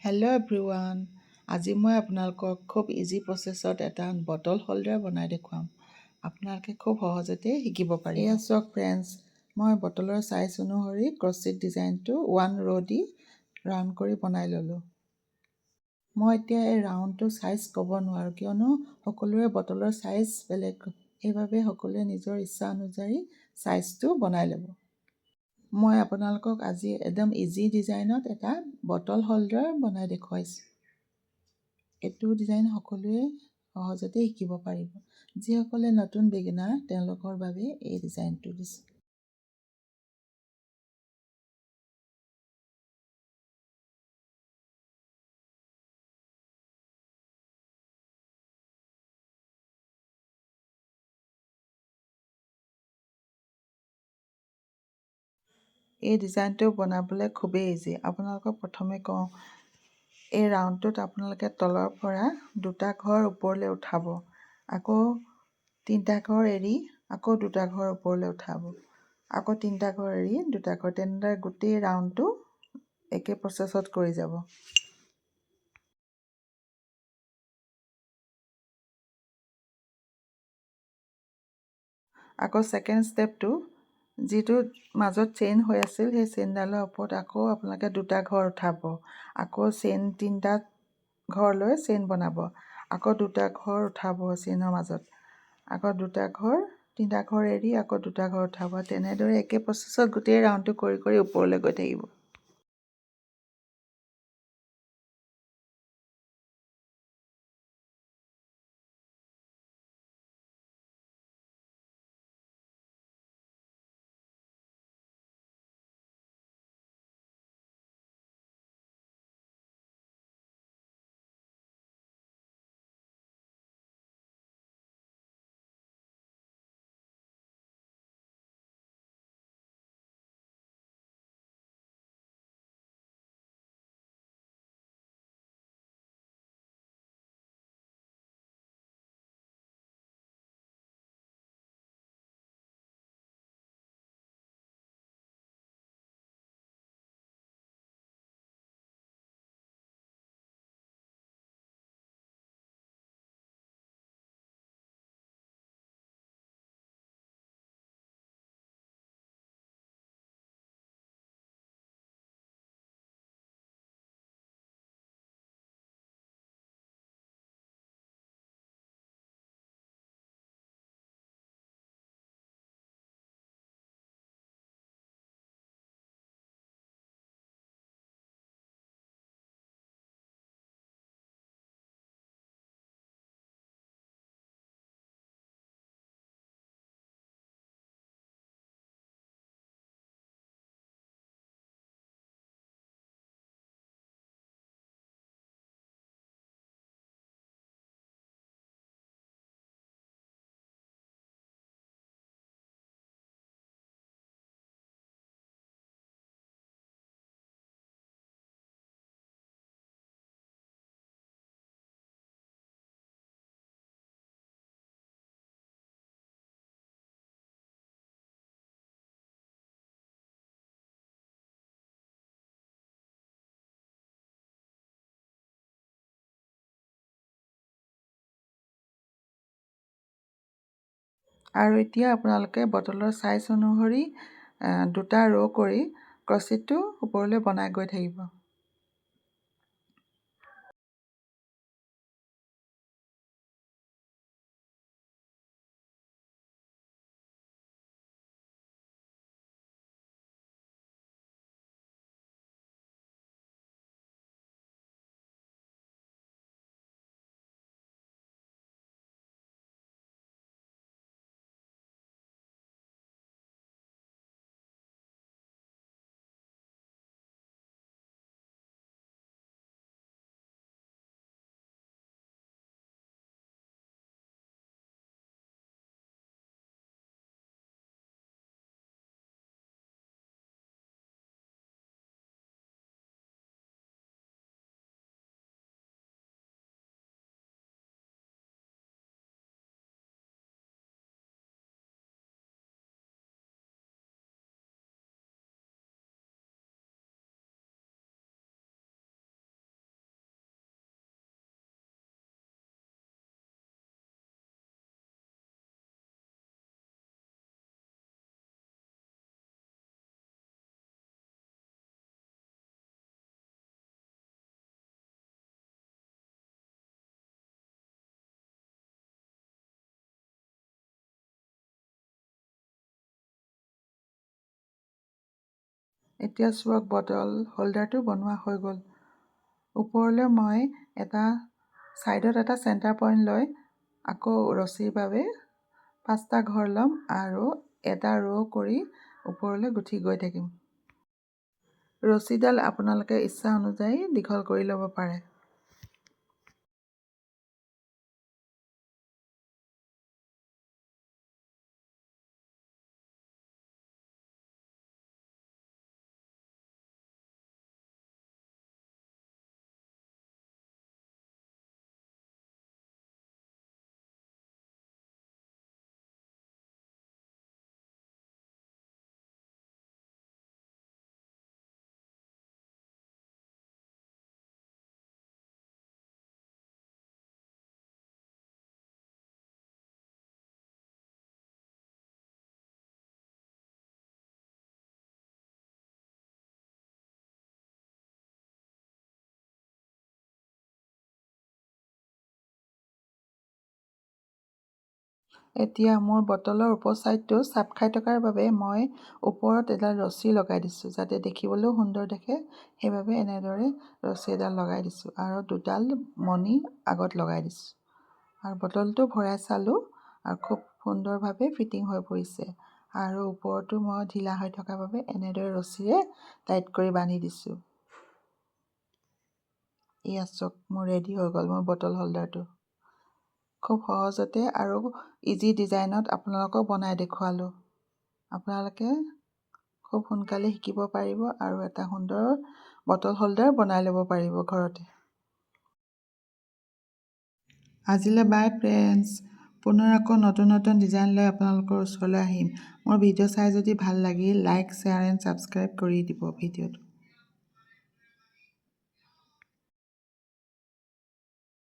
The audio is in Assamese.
Hello' everyone. আজি মই আপোনালোকক খুব ইজি প্ৰচেছত এটা বটল হোল্ডাৰ বনাই দেখুৱাম। আপোনালোকে খুব সহজতে শিকিব পাৰিব। এয়া চাওক ফ্ৰেণ্ডছ, মই বটলৰ চাইজ অনুসৰি ক্ৰছছিট ডিজাইনটো 1 ৰ' দি ৰাউণ্ড কৰি বনাই ল'লোঁ। মই এতিয়া এই ৰাউণ্ডটো চাইজ ক'ব নোৱাৰোঁ, কিয়নো সকলোৰে বটলৰ চাইজ বেলেগ। সেইবাবে সকলোৱে নিজৰ ইচ্ছা অনুযায়ী চাইজটো বনাই ল'ব। মই আপোনালোকক আজি একদম ইজি ডিজাইনত এটা বটল হোল্ডাৰ বনাই দেখুৱাইছোঁ। এইটো ডিজাইন সকলোৱে সহজতে শিকিব পাৰিব। যিসকলে নতুন বিগিনাৰ তেওঁলোকৰ বাবে এই ডিজাইনটো দিছোঁ। এই ডিজাইনটো বনাবলৈ খুবেই ইজি। আপোনালোকক প্ৰথমে কওঁ, এই ৰাউণ্ডটোত আপোনালোকে তলৰ পৰা 2টা ঘৰ ওপৰলৈ উঠাব, আকৌ 3টা ঘৰ এৰি আকৌ 2টা ঘৰ ওপৰলৈ উঠাব, আকৌ 3টা ঘৰ এৰি 2টা ঘৰ, তেনেদৰে গোটেই ৰাউণ্ডটো একে প্ৰচেছত কৰি যাব। আকৌ ছেকেণ্ড ষ্টেপটো, যিটো মাজত চেইন হৈ আছিল, সেই চেইনডালৰ ওপৰত আকৌ আপোনালোকে 2টা ঘৰ উঠাব, আকৌ চেইন 3টা ঘৰ লৈ চেইন বনাব, আকৌ 2টা ঘৰ উঠাব চেইনৰ মাজত, আকৌ 2টা ঘৰ, 3টা ঘৰ এৰি আকৌ 2টা ঘৰ উঠাব। তেনেদৰে একে প্ৰচেছত গোটেই ৰাউণ্ডটো কৰি কৰি ওপৰলৈ গৈ থাকিব। আৰু এতিয়া আপোনালোকে বটলৰ চাইজ অনুসৰি 2টা ৰ' কৰি ক্ৰছছিটটো ওপৰলৈ বনাই গৈ থাকিব। এতিয়া চাওক বটল হোল্ডাৰটো বনোৱা হৈ গ'ল। ওপৰলৈ মই এটা ছাইডত এটা চেণ্টাৰ পইণ্ট লৈ আকৌ ৰছীৰ বাবে 5টা ঘৰ ল'ম আৰু এটা ৰ' কৰি ওপৰলৈ গুঠি গৈ থাকিম। ৰছীডাল আপোনালোকে ইচ্ছা অনুযায়ী দীঘল কৰি ল'ব পাৰে। এতিয়া মোৰ বটলৰ ওপৰ ছাইডটো চাপ খাই থকাৰ বাবে মই ওপৰত এডাল ৰছী লগাই দিছোঁ, যাতে দেখিবলৈও সুন্দৰ দেখে। সেইবাবে এনেদৰে ৰছী এডাল লগাই দিছোঁ আৰু দুডাল মণি আগত লগাই দিছোঁ। আৰু বটলটো ভৰাই চালোঁ আৰু খুব সুন্দৰভাৱে ফিটিং হৈ পৰিছে। আৰু ওপৰতো মই ঢিলা হৈ থকাৰ বাবে এনেদৰে ৰছীৰে টাইট কৰি বান্ধি দিছোঁ। এয়া চাওক, মোৰ ৰেডি হৈ গ'ল মোৰ বটল হোল্ডাৰটো। খুব সহজতে আৰু ইজি ডিজাইনত আপোনালোকক বনাই দেখুৱালোঁ। আপোনালোকে খুব সোনকালে শিকিব পাৰিব আৰু এটা সুন্দৰ বটল হোল্ডাৰ বনাই ল'ব পাৰিব ঘৰতে। আজিলৈ বাই ফ্ৰেণ্ডছ। পুনৰ আকৌ নতুন নতুন ডিজাইন লৈ আপোনালোকৰ ওচৰলৈ আহিম। মোৰ ভিডিঅ' চাই যদি ভাল লাগিল, লাইক, শ্বেয়াৰ এণ্ড ছাবস্ক্ৰাইব কৰি দিব ভিডিঅ'টো।